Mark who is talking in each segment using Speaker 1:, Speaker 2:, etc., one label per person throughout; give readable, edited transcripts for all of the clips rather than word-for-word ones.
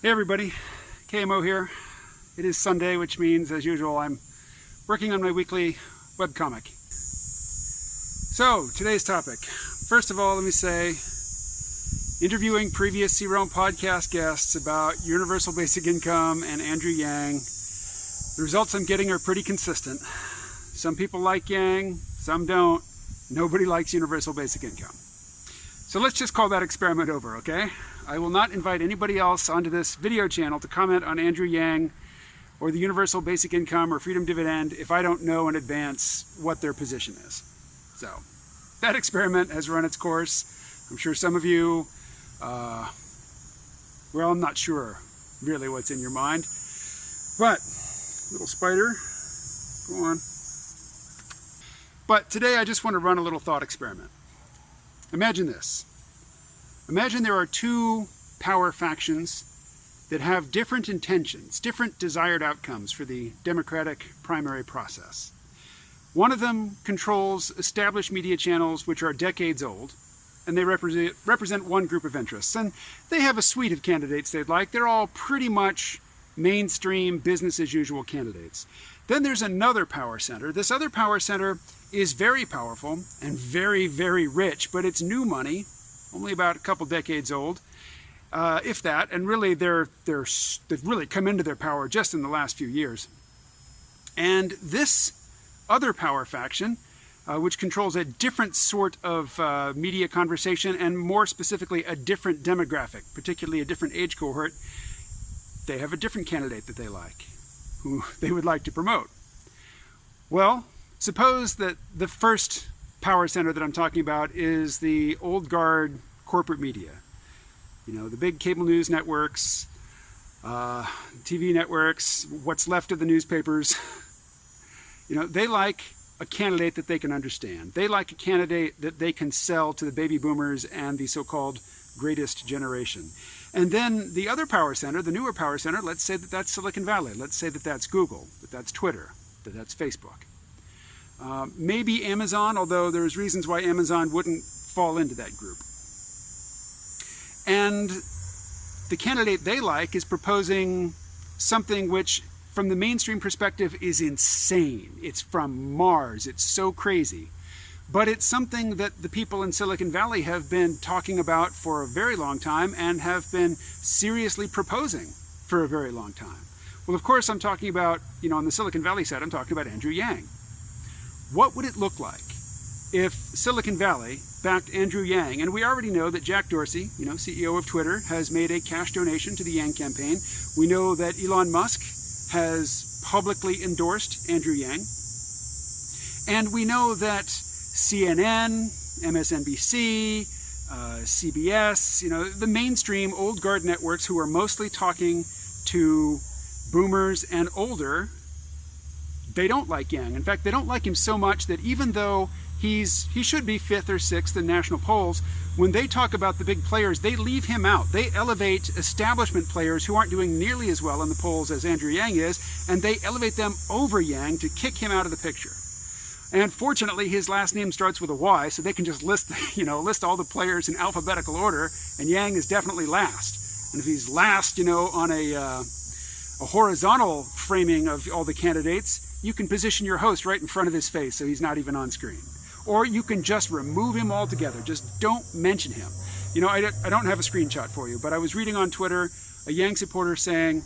Speaker 1: Hey everybody, KMO here. It is Sunday, which means, as usual, I'm working on my weekly webcomic. So, today's topic. First of all, let me say, interviewing previous C-Realm podcast guests about universal basic income and Andrew Yang, the results I'm getting are pretty consistent. Some people like Yang, some don't. Nobody likes universal basic income. So let's just call that experiment over, okay? I will not invite anybody else onto this video channel to comment on Andrew Yang or the universal basic income or freedom dividend if I don't know in advance what their position is. So that experiment has run its course. I'm sure some of you, well, I'm not sure really what's in your mind, but little spider, go on. But today I just want to run a little thought experiment. Imagine this. Imagine there are two power factions that have different intentions, different desired outcomes for the democratic primary process. One of them controls established media channels which are decades old, and they represent one group of interests. And they have a suite of candidates they'd like. They're all pretty much mainstream business as usual candidates. Then there's another power center. This other power center is very powerful and very, very rich, but it's new money, only about a couple decades old, if that, and really they've really come into their power just in the last few years. And this other power faction, which controls a different sort of media conversation and more specifically a different demographic, particularly a different age cohort, they have a different candidate that they like, who they would like to promote. Well, suppose that the first power center that I'm talking about is the old guard corporate media. You know, the big cable news networks, TV networks, what's left of the newspapers. You know, they like a candidate that they can understand. They like a candidate that they can sell to the baby boomers and the so-called greatest generation. And then the other power center, the newer power center, let's say that that's Silicon Valley. Let's say that that's Google, that that's Twitter, that that's Facebook. Maybe Amazon, although there's reasons why Amazon wouldn't fall into that group. And the candidate they like is proposing something which, from the mainstream perspective, is insane. It's from Mars. It's so crazy. But it's something that the people in Silicon Valley have been talking about for a very long time and have been seriously proposing for a very long time. Well, of course, I'm talking about, you know, on the Silicon Valley side, I'm talking about Andrew Yang. What would it look like if Silicon Valley backed Andrew Yang? And we already know that Jack Dorsey, you know, CEO of Twitter, has made a cash donation to the Yang campaign. We know that Elon Musk has publicly endorsed Andrew Yang. And we know that CNN, MSNBC, CBS, you know, the mainstream old guard networks who are mostly talking to boomers and older, they don't like Yang. In fact, they don't like him so much that even though he should be 5th or 6th in national polls, when they talk about the big players, they leave him out. They elevate establishment players who aren't doing nearly as well in the polls as Andrew Yang is, and they elevate them over Yang to kick him out of the picture. And fortunately, his last name starts with a Y, so they can just list all the players in alphabetical order, and Yang is definitely last. And if he's last, you know, on a horizontal framing of all the candidates, you can position your host right in front of his face so he's not even on screen. Or you can just remove him altogether. Just don't mention him. You know, I don't have a screenshot for you, but I was reading on Twitter a Yang supporter saying,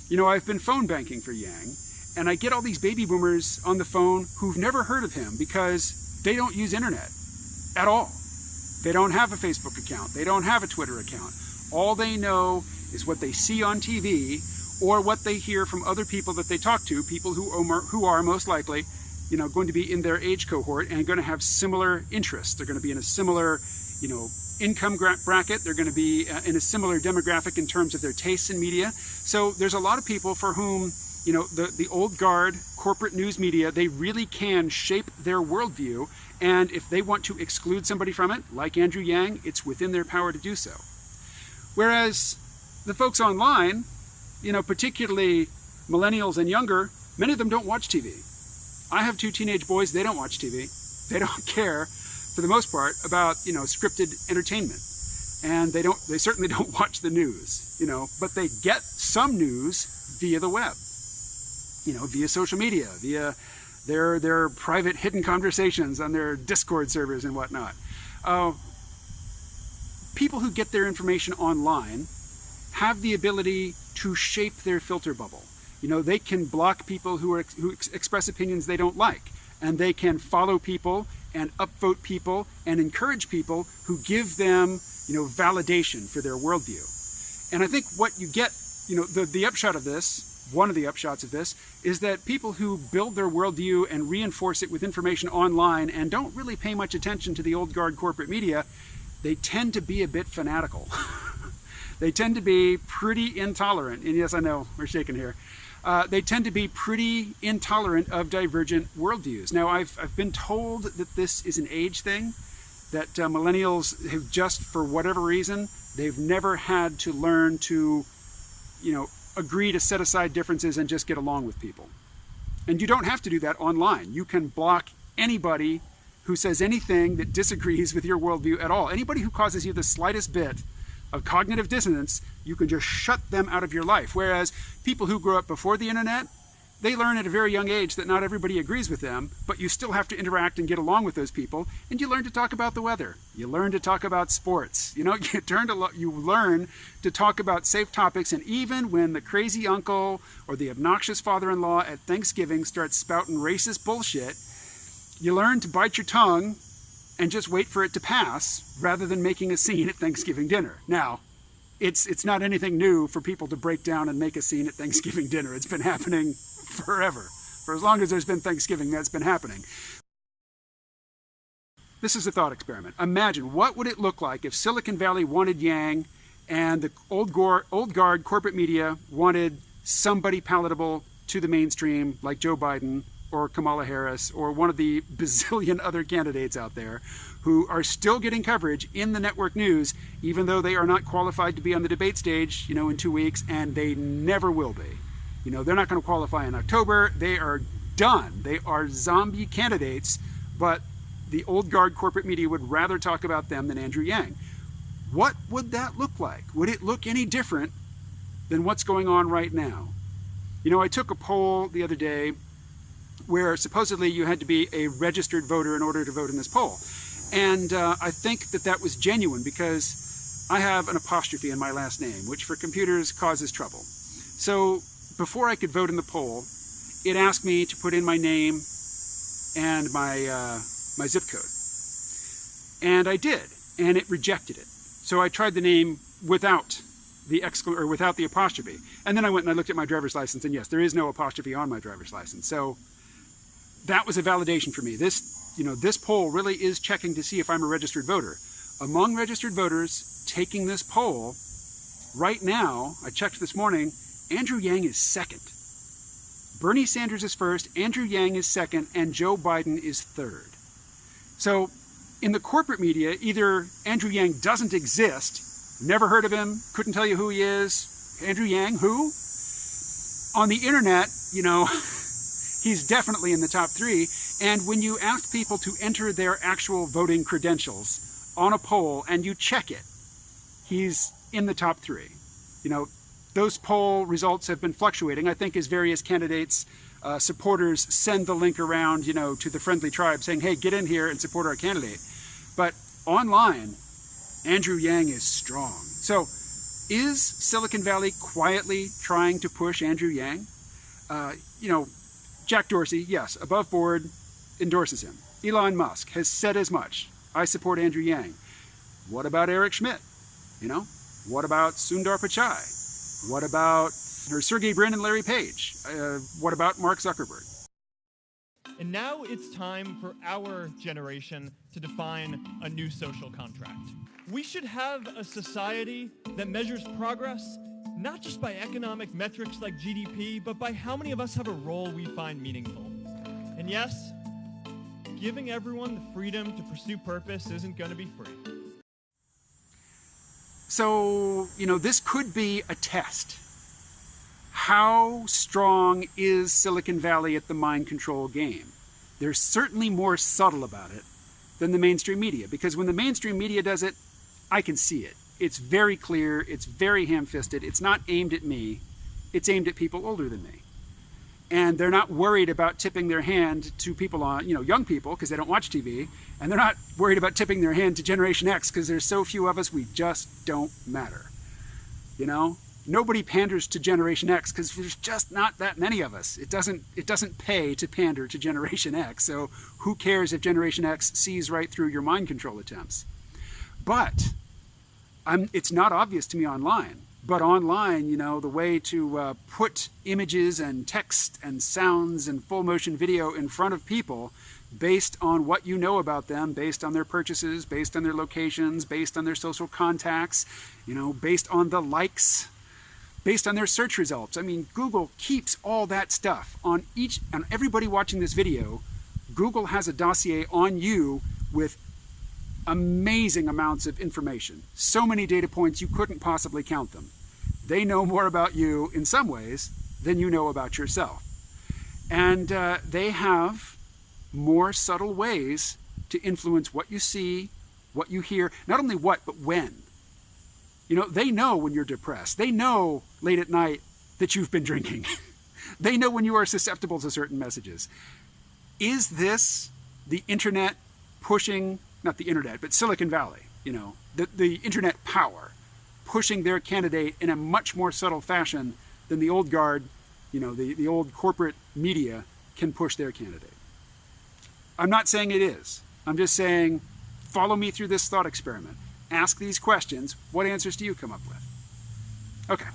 Speaker 1: you know, I've been phone banking for Yang, and I get all these baby boomers on the phone who've never heard of him because they don't use internet at all. They don't have a Facebook account. They don't have a Twitter account. All they know is what they see on TV or what they hear from other people that they talk to, people who are most likely, you know, going to be in their age cohort and going to have similar interests. They're going to be in a similar, you know, income bracket. They're going to be in a similar demographic in terms of their tastes in media. So there's a lot of people for whom, you know, the old guard corporate news media, they really can shape their worldview. And if they want to exclude somebody from it, like Andrew Yang, it's within their power to do so. Whereas the folks online, you know, particularly millennials and younger, many of them don't watch TV. I have 2 teenage boys, they don't watch TV. They don't care, for the most part, about, you know, scripted entertainment. and they certainly don't watch the news, but they get some news via the web, via social media, via their private hidden conversations on their Discord servers and whatnot. People who get their information online have the ability to shape their filter bubble. They can block people who express opinions they don't like, and they can follow people and upvote people and encourage people who give them, validation for their worldview. And I think what you get, the upshot of this, one of the upshots of this, is that people who build their worldview and reinforce it with information online and don't really pay much attention to the old guard corporate media, they tend to be a bit fanatical. They tend to be pretty intolerant. And yes, I know, we're shaking here. They tend to be pretty intolerant of divergent worldviews. Now, I've been told that this is an age thing, that millennials have just, for whatever reason, they've never had to learn to, agree to set aside differences and just get along with people. And you don't have to do that online. You can block anybody who says anything that disagrees with your worldview at all. Anybody who causes you the slightest bit of cognitive dissonance, you can just shut them out of your life. Whereas people who grew up before the internet, they learn at a very young age that not everybody agrees with them, but you still have to interact and get along with those people, and you learn to talk about the weather. You learn to talk about sports. You learn to talk about safe topics, and even when the crazy uncle or the obnoxious father-in-law at Thanksgiving starts spouting racist bullshit, you learn to bite your tongue and just wait for it to pass rather than making a scene at Thanksgiving dinner. Now, it's not anything new for people to break down and make a scene at Thanksgiving dinner. It's been happening forever. For as long as there's been Thanksgiving, that's been happening. This is a thought experiment. Imagine, what would it look like if Silicon Valley wanted Yang and the old guard corporate media wanted somebody palatable to the mainstream like Joe Biden or Kamala Harris or one of the bazillion other candidates out there who are still getting coverage in the network news, even though they are not qualified to be on the debate stage, in 2 weeks, and they never will be. They're not going to qualify in October. They are done. They are zombie candidates, but the old guard corporate media would rather talk about them than Andrew Yang. What would that look like? Would it look any different than what's going on right now? I took a poll the other day where supposedly you had to be a registered voter in order to vote in this poll. And I think that was genuine because I have an apostrophe in my last name, which for computers causes trouble. So before I could vote in the poll, it asked me to put in my name and my zip code. And I did, and it rejected it. So I tried the name without the apostrophe. And then I went and I looked at my driver's license, and yes, there is no apostrophe on my driver's license. So that was a validation for me. This poll really is checking to see if I'm a registered voter. Among registered voters taking this poll, right now, I checked this morning, Andrew Yang is second. Bernie Sanders is first, Andrew Yang is second, and Joe Biden is third. So in the corporate media, either Andrew Yang doesn't exist, never heard of him, couldn't tell you who he is. Andrew Yang, who? On the internet, he's definitely in the top 3. And when you ask people to enter their actual voting credentials on a poll and you check it, he's in the top 3. Those poll results have been fluctuating, I think, as various candidates, supporters send the link around, to the friendly tribe saying, hey, get in here and support our candidate. But online, Andrew Yang is strong. So is Silicon Valley quietly trying to push Andrew Yang? Jack Dorsey, yes, above board, endorses him. Elon Musk has said as much. I support Andrew Yang. What about Eric Schmidt? What about Sundar Pichai? What about Sergey Brin and Larry Page? What about Mark Zuckerberg?
Speaker 2: And now it's time for our generation to define a new social contract. We should have a society that measures progress not just by economic metrics like GDP, but by how many of us have a role we find meaningful. And yes, giving everyone the freedom to pursue purpose isn't going to be free.
Speaker 1: So, this could be a test. How strong is Silicon Valley at the mind control game? They're certainly more subtle about it than the mainstream media, because when the mainstream media does it, I can see it. It's very clear. It's very ham-fisted. It's not aimed at me. It's aimed at people older than me. And they're not worried about tipping their hand to people on, young people, because they don't watch TV. And they're not worried about tipping their hand to Generation X, because there's so few of us, we just don't matter. Nobody panders to Generation X, because there's just not that many of us. It doesn't pay to pander to Generation X. So who cares if Generation X sees right through your mind control attempts? But it's not obvious to me online. But online, the way to put images and text and sounds and full motion video in front of people based on what you know about them, based on their purchases, based on their locations, based on their social contacts, based on the likes, based on their search results. I mean, Google keeps all that stuff on everybody watching this video. Google has a dossier on you with amazing amounts of information. So many data points you couldn't possibly count them. They know more about you in some ways than you know about yourself. And they have more subtle ways to influence what you see, what you hear, not only what, but when. They know when you're depressed. They know late at night that you've been drinking. They know when you are susceptible to certain messages. Is this the internet pushing, not the internet, but Silicon Valley, the internet power pushing their candidate in a much more subtle fashion than the old guard, the old corporate media can push their candidate? I'm not saying it is. I'm just saying, follow me through this thought experiment. Ask these questions. What answers do you come up with? Okay.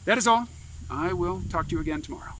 Speaker 1: That is all. I will talk to you again tomorrow.